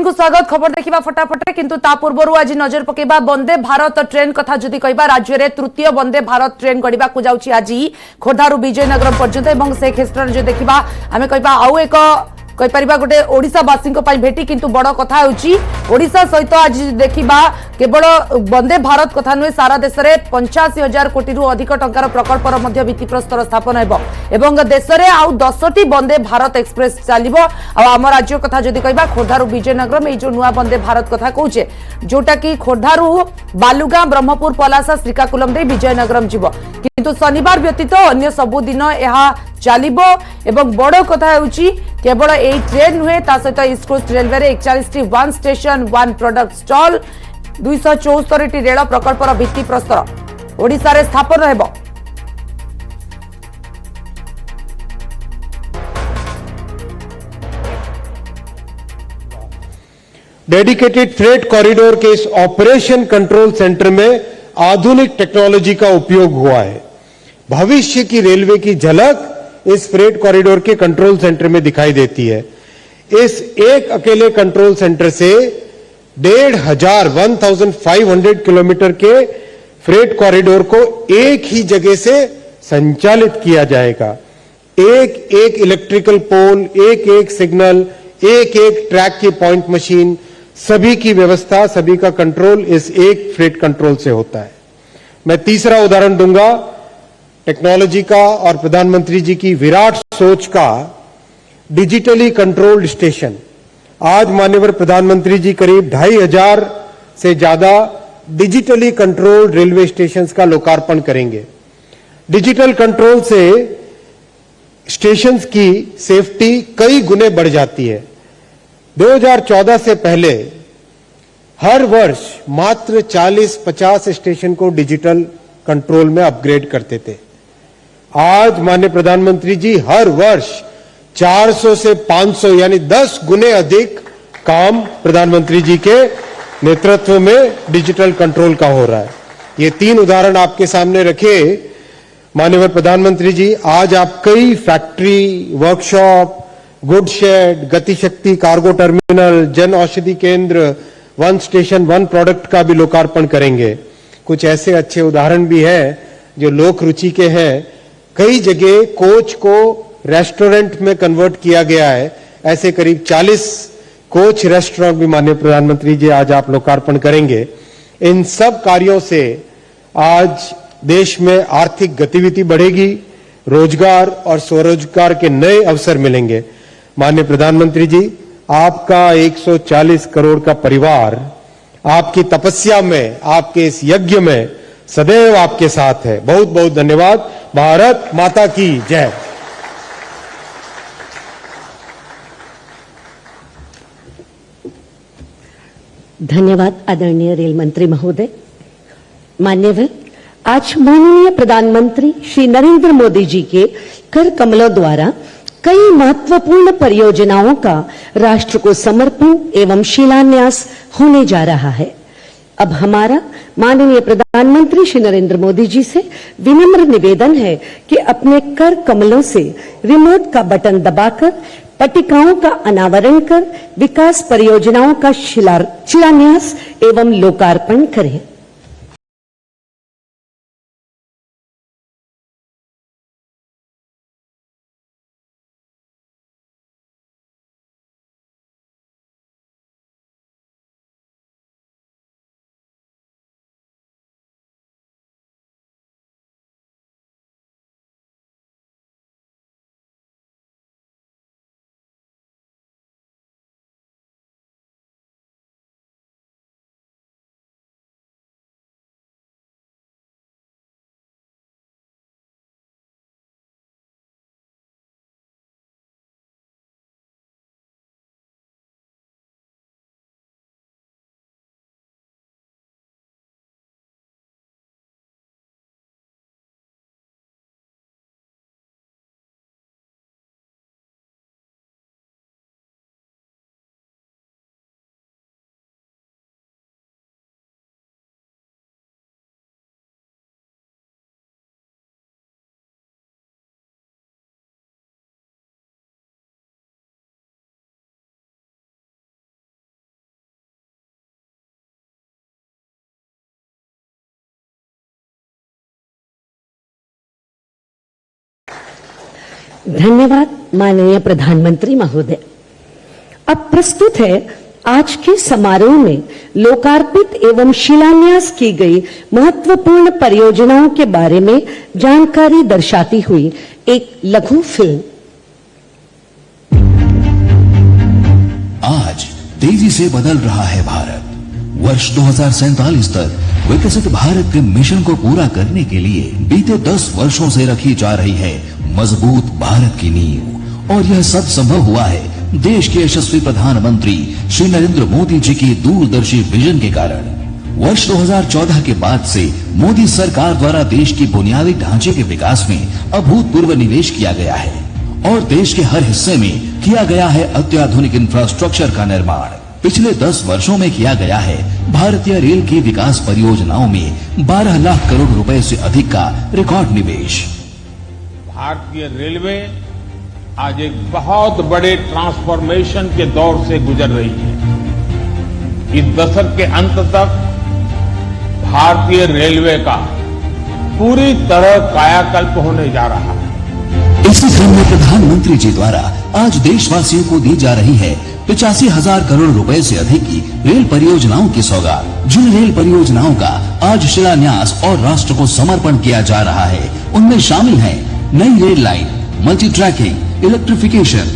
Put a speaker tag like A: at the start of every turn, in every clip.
A: को स्वागत। खबर देखा फटाफट किंतु ता पूर्व आज नजर पकेबा वंदे भारत ट्रेन कथा जदि कहबा राज्य में तृतीय वंदे भारत ट्रेन गड़िबा को जाउची आज खोर्धारू विजयनगर पर्यंत और से क्षेत्र जो देखा आम कहबा आउ एक कहीपर गोटे ओडावासी भेटी किंतु बड़ कथा ओडिशा सहित आज देखा केवल वंदे भारत कथा नुहे सारा देश में 85,000 कोटी अधिक टंकार प्रकल्पर भित्तिप्रस्तर स्थापन एवं देश में आउ 10टी वंदे भारत एक्सप्रेस चलो आम राज्य कथा जदि कहबा खोर्धारू विजयनगर में जो नुआ वंदे भारत कथा कहे जोटा कि खोर्धारू बालुगां ब्रह्मपुर पलासा श्रीकाकुलम दे विजयनगर जीव किंतु शनिवार व्यतीत अन्य सबुदिन यह चलो एवं बड़ कथा केवल यही ट्रेन नुहे ता सहित ईस्ट कोस्ट रेलवे 41टी one station one product stall 274टी रेल प्रकल्पर भित्तिप्रस्तर ओडिशा रे स्थापन हेबो।
B: डेडिकेटेड फ्रेट कॉरिडोर के इस ऑपरेशन कंट्रोल सेंटर में आधुनिक टेक्नोलॉजी का उपयोग हुआ है। भविष्य की रेलवे की झलक इस फ्रेट कॉरिडोर के कंट्रोल सेंटर में दिखाई देती है। इस एक अकेले कंट्रोल सेंटर से 1,500 किलोमीटर के फ्रेट कॉरिडोर को एक ही जगह से संचालित किया जाएगा। एक एक इलेक्ट्रिकल पोल, एक एक सिग्नल, एक एक ट्रैक की पॉइंट मशीन, सभी की व्यवस्था, सभी का कंट्रोल इस एक फ्रेट कंट्रोल से होता है। मैं तीसरा उदाहरण दूंगा टेक्नोलॉजी का और प्रधानमंत्री जी की विराट सोच का, डिजिटली कंट्रोल्ड स्टेशन। आज माननीय प्रधानमंत्री जी करीब 2,500 से ज्यादा डिजिटली कंट्रोल्ड रेलवे स्टेशंस का लोकार्पण करेंगे। डिजिटल कंट्रोल से स्टेशंस की सेफ्टी कई गुने बढ़ जाती है। 2014 से पहले हर वर्ष मात्र 40-50 स्टेशन को डिजिटल कंट्रोल में अपग्रेड करते थे। आज माननीय प्रधानमंत्री जी हर वर्ष 400 से 500 यानी 10 गुने अधिक काम प्रधानमंत्री जी के नेतृत्व में डिजिटल कंट्रोल का हो रहा है। ये 3 उदाहरण आपके सामने रखे माननीय प्रधानमंत्री जी। आज आप कई factory, workshop, good shed, Gatishakti cargo terminal, Jan Aushadhi केंद्र, वन स्टेशन वन प्रोडक्ट का भी लोकार्पण करेंगे। कुछ ऐसे अच्छे उदाहरण भी हैं जो लोक रुचि के हैं। कई जगह कोच को रेस्टोरेंट में कन्वर्ट किया गया है। ऐसे करीब 40 कोच रेस्टोरेंट भी माननीय प्रधानमंत्री जी आज आप लोकार्पण करेंगे। इन सब कार्यों से आज देश में आर्थिक गतिविधि बढ़ेगी, रोजगार और स्वरोजगार के नए अवसर मिलेंगे। माननीय प्रधानमंत्री जी, आपका 140 करोड़ का परिवार आपकी तपस्या में, आपके इस यज्ञ में सदैव आपके साथ है। बहुत बहुत धन्यवाद। भारत माता की जय।
C: धन्यवाद आदरणीय रेल मंत्री महोदय। मान्यवर, आज माननीय प्रधानमंत्री श्री नरेंद्र मोदी जी के कर कमलों द्वारा कई महत्वपूर्ण परियोजनाओं का राष्ट्र को समर्पण एवं शिलान्यास होने जा रहा है। अब हमारा माननीय प्रधानमंत्री श्री नरेंद्र मोदी जी से विनम्र निवेदन है कि अपने कर कमलों से रिमोट का बटन दबाकर पट्टिकाओं का अनावरण कर विकास परियोजनाओं का शिलान्यास एवं लोकार्पण करें। धन्यवाद माननीय प्रधानमंत्री महोदय। अब प्रस्तुत है आज के समारोह में लोकार्पित एवं शिलान्यास की गई महत्वपूर्ण परियोजनाओं के बारे में जानकारी दर्शाती हुई एक लघु फिल्म।
D: आज तेजी से बदल रहा है भारत। वर्ष 2047 तक विकसित भारत के मिशन को पूरा करने के लिए बीते 10 वर्षों से रखी जा रही है मजबूत भारत की नींव, और यह सब संभव हुआ है देश के यशस्वी प्रधानमंत्री श्री नरेंद्र मोदी जी की दूरदर्शी विजन के कारण। वर्ष 2014 के बाद से मोदी सरकार द्वारा देश की बुनियादी ढांचे के विकास में अभूतपूर्व निवेश किया गया है और देश के हर हिस्से में किया गया है अत्याधुनिक इंफ्रास्ट्रक्चर का निर्माण। पिछले 10 वर्षों में किया गया है भारतीय रेल की विकास परियोजनाओं में 12 लाख करोड़ रुपए से अधिक का रिकॉर्ड निवेश।
E: भारतीय रेलवे आज एक बहुत बड़े ट्रांसफॉर्मेशन के दौर से गुजर रही है। इस दशक के अंत तक भारतीय रेलवे का पूरी तरह कायाकल्प होने जा रहा है।
D: इसी क्रम में प्रधानमंत्री जी द्वारा आज देशवासियों को दी जा रही है 85,000 करोड़ रुपए से अधिक की रेल परियोजनाओं की सौगात। जिन रेल परियोजनाओं का आज शिलान्यास और राष्ट्र को समर्पण किया जा रहा है, उनमें शामिल है नई rail line, multi tracking, electrification,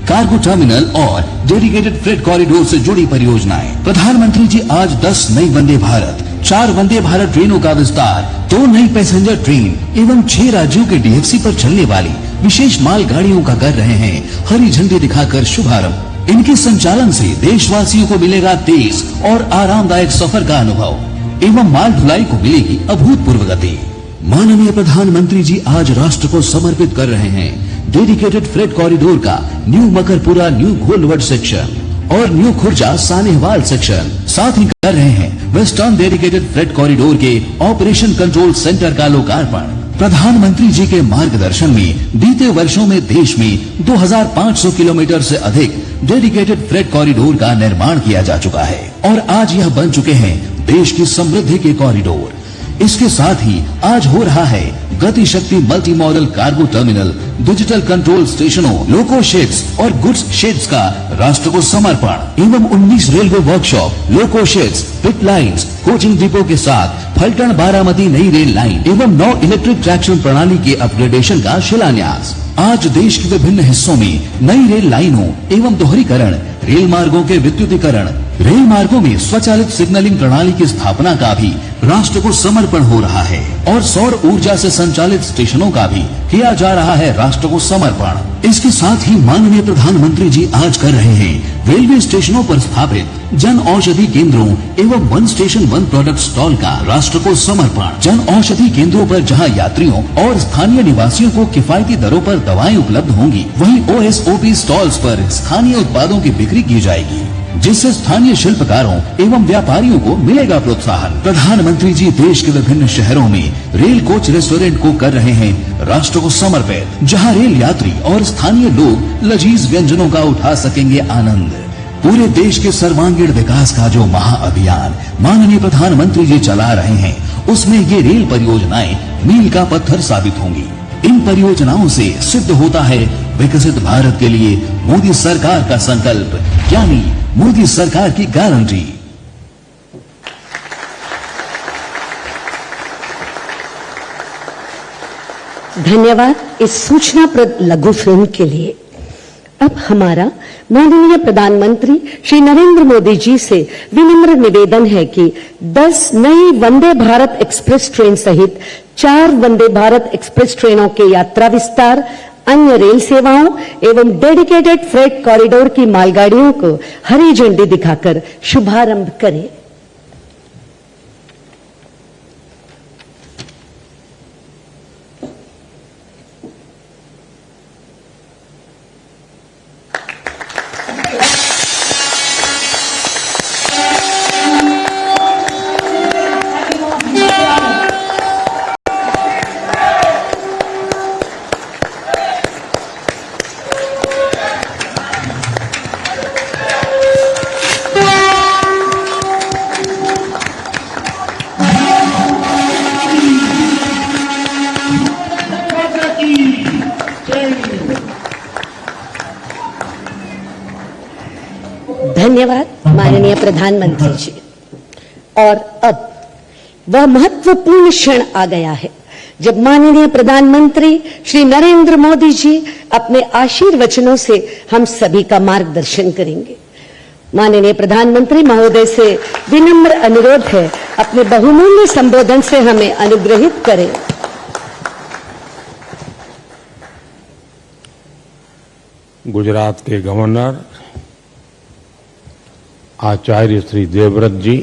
D: cargo terminal और डेडिकेटेड फ्रेट कॉरिडोर से जुड़ी परियोजनाएं। प्रधानमंत्री जी आज 10 नई वंदे भारत, 4 वंदे भारत ट्रेनों का विस्तार, 2 नई पैसेंजर ट्रेन एवं 6 राज्यों के डीएफसी पर चलने वाली विशेष मालगाड़ियों का कर रहे हैं हरी झंडी दिखाकर शुभारंभ। इनके संचालन से देशवासियों को मिलेगा तेज और आरामदायक सफर का अनुभव एवं माल ढुलाई को मिलेगी अभूतपूर्व गति। माननीय प्रधानमंत्री जी आज राष्ट्र को समर्पित कर रहे हैं डेडिकेटेड फ्रेट कॉरिडोर का new Makarpura new Gholvad section और न्यू खुर्जा सानेहवाल सेक्शन। साथ ही कर रहे हैं वेस्टर्न डेडिकेटेड फ्रेट कॉरिडोर के ऑपरेशन कंट्रोल सेंटर का लोकार्पण। प्रधानमंत्री जी के मार्गदर्शन में बीते वर्षों में देश में 2500 किलोमीटर से अधिक डेडिकेटेड फ्रेट कॉरिडोर का निर्माण किया जा चुका है और आज यह बन चुके हैं देश की समृद्धि के कॉरिडोर। इसके साथ ही आज हो रहा है गति शक्ति multi modal cargo terminal, digital control स्टेशनों, लोको शेड्स और गुड्स शेड्स का राष्ट्र को समर्पण एवं 19 रेलवे वर्कशॉप, लोको शेड्स, पिट लाइन्स, कोचिंग डिपो के साथ फलटन बारामती नई रेल लाइन एवं 9 इलेक्ट्रिक ट्रैक्शन प्रणाली के अपग्रेडेशन का शिलान्यास। आज देश के विभिन्न हिस्सों में नई रेल लाइनों एवं दोहरीकरण, रेल मार्गों के विद्युतीकरण, रेल मार्गों में स्वचालित सिग्नलिंग प्रणाली की स्थापना का भी राष्ट्र को समर्पण हो रहा है और सौर ऊर्जा से संचालित स्टेशनों का भी किया जा रहा है राष्ट्र को समर्पण। इसके साथ ही माननीय प्रधानमंत्री जी आज कर रहे हैं रेलवे स्टेशनों पर स्थापित जन औषधि केंद्रों एवं 1 स्टेशन 1 प्रोडक्ट स्टॉल का राष्ट्र को समर्पण। जन औषधि केंद्रों पर जहां यात्रियों और स्थानीय निवासियों को किफायती दरों पर दवाएं उपलब्ध होंगी, वहीं OSOP स्टॉल्स पर स्थानीय उत्पादों की बिक्री की जाएगी, जिससे स्थानीय शिल्पकारों एवं व्यापारियों को मिलेगा प्रोत्साहन। प्रधानमंत्री जी देश के विभिन्न शहरों में रेल कोच रेस्टोरेंट को कर रहे हैं राष्ट्र को समर्पित, जहां रेल यात्री और स्थानीय लोग लजीज व्यंजनों का उठा सकेंगे आनंद। पूरे देश के सर्वांगीण विकास का जो महाअभियान माननीय प्रधानमंत्री जी चला रहे हैं, उसमें ये रेल परियोजनाएं मील का पत्थर साबित होंगी। इन परियोजनाओं से सिद्ध होता है विकसित भारत के लिए मोदी सरकार का संकल्प, यानी मोदी सरकार की गारंटी।
C: धन्यवाद इस सूचनाप्रद लघु फिल्म के लिए। अब हमारा माननीय प्रधानमंत्री श्री नरेंद्र मोदी जी से विनम्र निवेदन है कि 10 नई वंदे भारत एक्सप्रेस ट्रेन सहित 4 वंदे भारत एक्सप्रेस ट्रेनों के यात्रा विस्तार, अन्य रेल सेवाओं एवं डेडिकेटेड फ्रेट कॉरिडोर की मालगाड़ियों को हरी झंडी दिखाकर शुभारंभ करें। धन्यवाद माननीय प्रधानमंत्री जी। और अब वह महत्वपूर्ण क्षण आ गया है जब माननीय प्रधानमंत्री श्री नरेंद्र मोदी जी अपने आशीर्वचनों से हम सभी का मार्गदर्शन करेंगे। माननीय प्रधानमंत्री महोदय से विनम्र अनुरोध है, अपने बहुमूल्य संबोधन से हमें अनुग्रहित करें।
E: गुजरात के गवर्नर आचार्य श्री देवव्रत जी,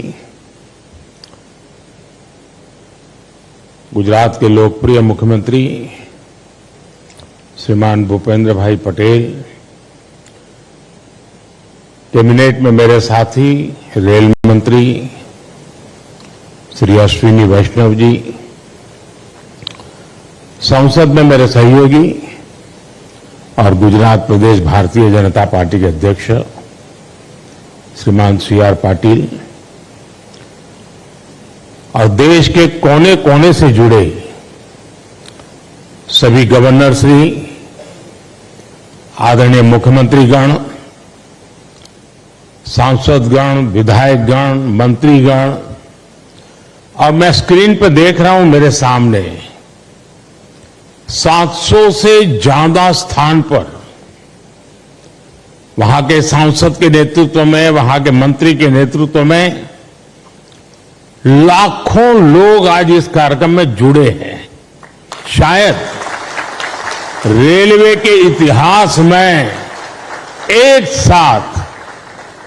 E: गुजरात के लोकप्रिय मुख्यमंत्री श्रीमान भूपेंद्र भाई पटेल, कैबिनेट में मेरे साथी रेल मंत्री श्री अश्विनी वैष्णव जी, संसद में मेरे सहयोगी और गुजरात प्रदेश भारतीय जनता पार्टी के अध्यक्ष श्रीमान सी.आर. पाटिल और देश के कोने कोने से जुड़े सभी गवर्नर श्री, आदरणीय मुख्यमंत्रीगण, सांसदगण, विधायकगण, मंत्रीगण, और मैं स्क्रीन पर देख रहा हूं मेरे सामने 700 से ज्यादा स्थान पर वहां के सांसद के नेतृत्व में, वहां के मंत्री के नेतृत्व में लाखों लोग आज इस कार्यक्रम में जुड़े हैं। शायद रेलवे के इतिहास में एक साथ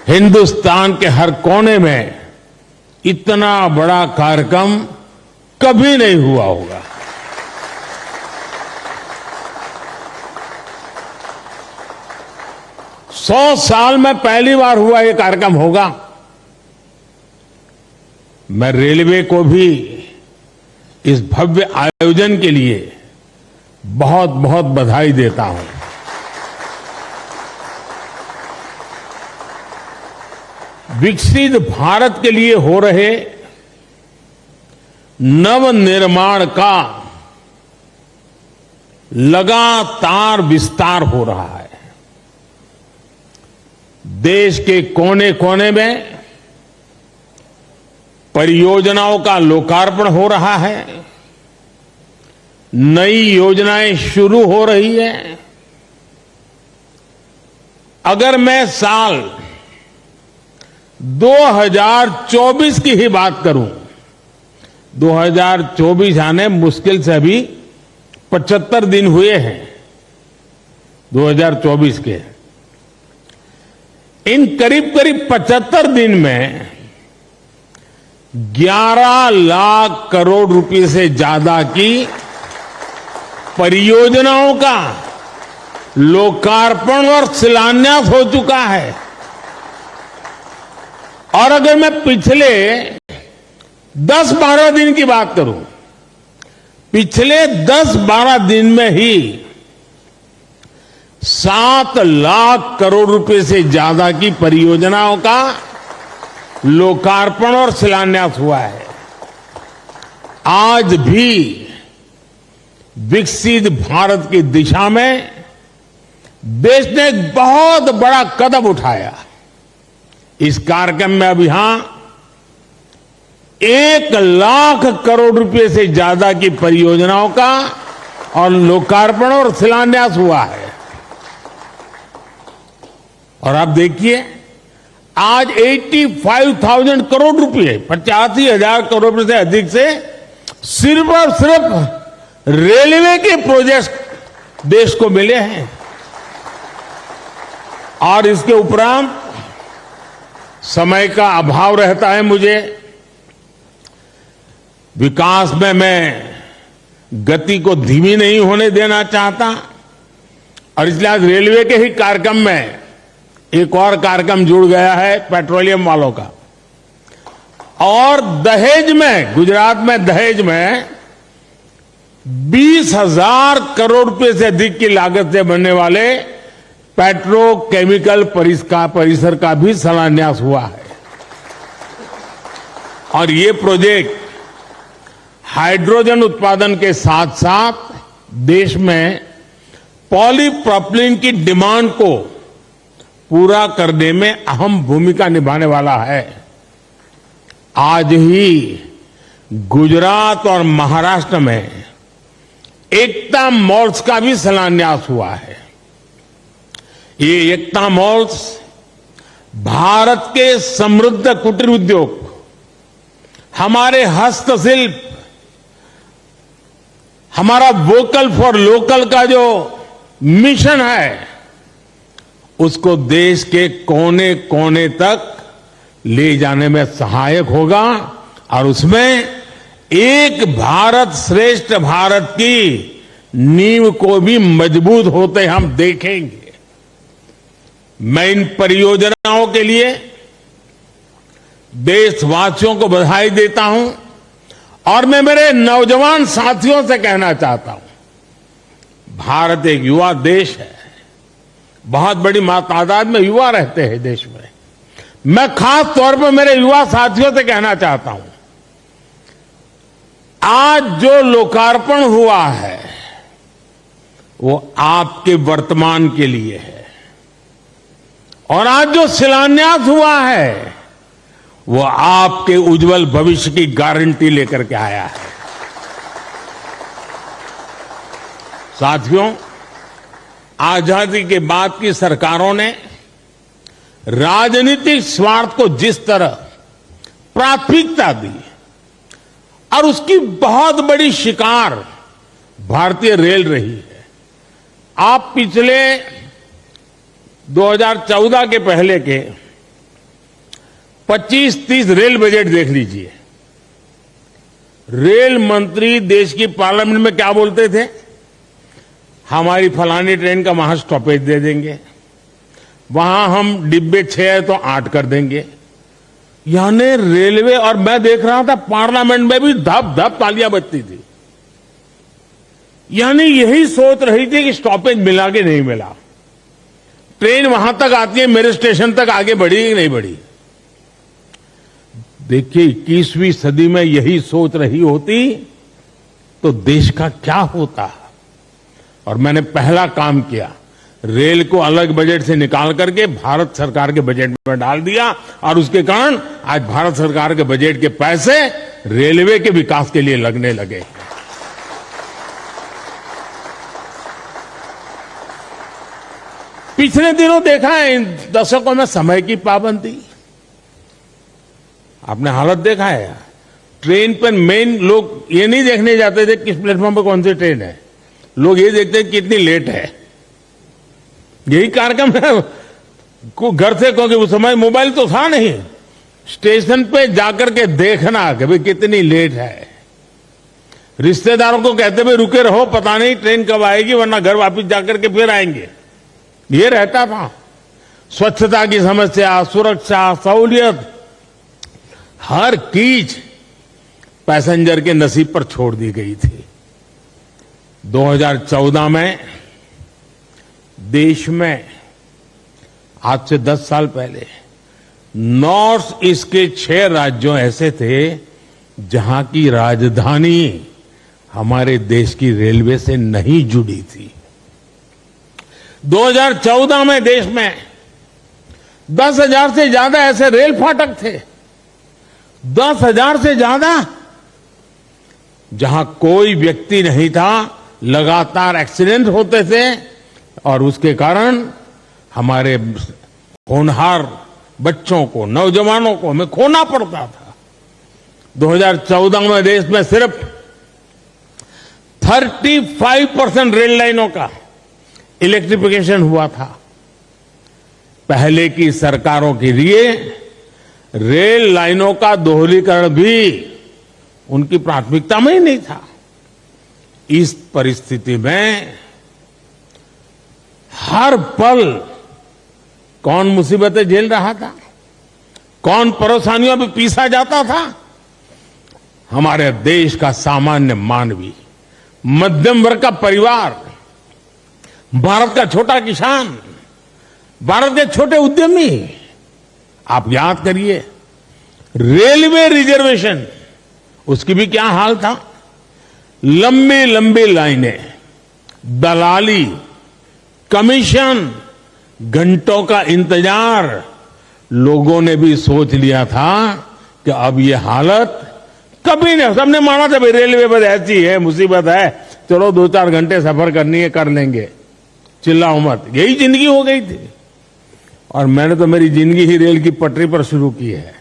E: हिंदुस्तान के हर कोने में इतना बड़ा कार्यक्रम कभी नहीं हुआ होगा। सौ साल में पहली बार हुआ ये कार्यक्रम होगा। मैं रेलवे को भी इस भव्य आयोजन के लिए बहुत बहुत बधाई देता हूं। विकसित भारत के लिए हो रहे नवनिर्माण का लगातार विस्तार हो रहा है। देश के कोने कोने में परियोजनाओं का लोकार्पण हो रहा है, नई योजनाएं शुरू हो रही है। अगर मैं साल 2024 की ही बात करूं, 2024 आने मुश्किल से अभी 75 दिन हुए हैं 2024 के। इन करीब करीब 75 दिन में 11 लाख करोड़ रुपए से ज्यादा की परियोजनाओं का लोकार्पण और शिलान्यास हो चुका है। और अगर मैं पिछले 10-12 दिन की बात करूं, पिछले 10-12 दिन में ही 7 लाख करोड़ रुपए से ज्यादा की परियोजनाओं का लोकार्पण और शिलान्यास हुआ है। आज भी विकसित भारत की दिशा में देश ने एक बहुत बड़ा कदम उठाया। इस कार्यक्रम में अब यहां 1 लाख करोड़ रुपए से ज्यादा की परियोजनाओं का और लोकार्पण और शिलान्यास हुआ है। और आप देखिए, आज 85,000 करोड़ रुपए, 85,000 करोड़ रुपए से अधिक से सिर्फ और सिर्फ रेलवे के प्रोजेक्ट देश को मिले हैं। और इसके उपरांत समय का अभाव रहता है मुझे, विकास में मैं गति को धीमी नहीं होने देना चाहता, और इसलिए आज रेलवे के ही कार्यक्रम में एक और कार्यक्रम जुड़ गया है पेट्रोलियम वालों का। और दहेज में, गुजरात में दहेज में 20,000 करोड़ रुपए से अधिक की लागत से बनने वाले पेट्रोकेमिकल परिसर का भी शिलान्यास हुआ है। और ये प्रोजेक्ट हाइड्रोजन उत्पादन के साथ साथ देश में पॉलीप्रोपिलीन की डिमांड को पूरा करने में अहम भूमिका निभाने वाला है। आज ही गुजरात और महाराष्ट्र में एकता मॉल्स का भी शिलान्यास हुआ है। ये एकता मॉल्स भारत के समृद्ध कुटीर उद्योग, हमारे हस्तशिल्प, हमारा वोकल फॉर लोकल का जो मिशन है, उसको देश के कोने कोने तक ले जाने में सहायक होगा और उसमें एक भारत श्रेष्ठ भारत की नींव को भी मजबूत होते हम देखेंगे। मैं इन परियोजनाओं के लिए देशवासियों को बधाई देता हूं और मैं मेरे नौजवान साथियों से कहना चाहता हूं, भारत एक युवा देश है, बहुत बड़ी तादाद में युवा रहते हैं देश में। मैं खास तौर पर मेरे युवा साथियों से कहना चाहता हूं, आज जो लोकार्पण हुआ है वो आपके वर्तमान के लिए है और आज जो शिलान्यास हुआ है वो आपके उज्जवल भविष्य की गारंटी लेकर के आया है। साथियों, आजादी के बाद की सरकारों ने राजनीतिक स्वार्थ को जिस तरह प्राथमिकता दी और उसकी बहुत बड़ी शिकार भारतीय रेल रही है। आप पिछले 2014 के पहले के 25-30 रेल बजट देख लीजिए। रेल मंत्री देश की पार्लियामेंट में क्या बोलते थे? हमारी फलानी ट्रेन का वहां स्टॉपेज दे देंगे, वहां हम डिब्बे 6 है तो 8 कर देंगे। यानी रेलवे, और मैं देख रहा था पार्लियामेंट में भी धप धप तालियां बजती थी। यानी यही सोच रही थी कि स्टॉपेज मिला कि नहीं मिला, ट्रेन वहां तक आती है, मेरे स्टेशन तक आगे बढ़ी कि नहीं बढ़ी। देखिए 21वीं सदी में यही सोच रही होती तो देश का क्या होता। और मैंने पहला काम किया, रेल को अलग बजट से निकाल करके भारत सरकार के बजट में डाल दिया और उसके कारण आज भारत सरकार के बजट के पैसे रेलवे के विकास के लिए लगने लगे। पिछले दिनों देखा है इन दशकों में समय की पाबंदी, आपने हालत देखा है। ट्रेन पर मेन लोग ये नहीं देखने जाते थे किस प्लेटफॉर्म पर कौन सी ट्रेन है, लोग ये देखते हैं कितनी लेट है। यही कार्यक्रम है को घर से, क्योंकि उस समय मोबाइल तो था नहीं, स्टेशन पे जाकर के देखना कि भाई कितनी लेट है। रिश्तेदारों को कहते भाई रुके रहो, पता नहीं ट्रेन कब आएगी, वरना घर वापस जाकर के फिर आएंगे। ये रहता था। स्वच्छता की समस्या, सुरक्षा, सहूलियत, हर चीज पैसेंजर के नसीब पर छोड़ दी गई थी। 2014 में देश में आज से 10 साल पहले नॉर्थ ईस्ट के 6 राज्यों ऐसे थे जहां की राजधानी हमारे देश की रेलवे से नहीं जुड़ी थी। 2014 में देश में 10,000 से ज्यादा ऐसे रेल फाटक थे, 10,000 से ज्यादा, जहां कोई व्यक्ति नहीं था, लगातार एक्सीडेंट होते थे और उसके कारण हमारे होनहार बच्चों को, नौजवानों को हमें खोना पड़ता था। 2014 में देश में सिर्फ 35% रेल लाइनों का इलेक्ट्रिफिकेशन हुआ था। पहले की सरकारों के लिए रेल लाइनों का दोहरीकरण भी उनकी प्राथमिकता में ही नहीं था। इस परिस्थिति में हर पल कौन मुसीबतें झेल रहा था, कौन परेशानियों में पीसा जाता था? हमारे देश का सामान्य मानवी, मध्यम वर्ग का परिवार, भारत का छोटा किसान, भारत के छोटे उद्यमी। आप याद करिए रेलवे रिजर्वेशन, उसकी भी क्या हाल था। लंबी लंबी लाइनें, दलाली, कमीशन, घंटों का इंतजार लोगों ने भी सोच लिया था कि अब ये हालत कभी नहीं। सबने माना था भाई रेलवे बस ऐसी है, मुसीबत है, चलो 2-4 घंटे सफर करनी है कर लेंगे, चिल्लाओ मत। यही जिंदगी हो गई थी। और मैंने तो मेरी जिंदगी ही रेल की पटरी पर शुरू की है,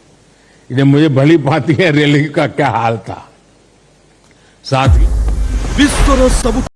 E: इसलिए मुझे भली भांति है रेल का क्या हाल था। साथ ही
F: विश्वर सब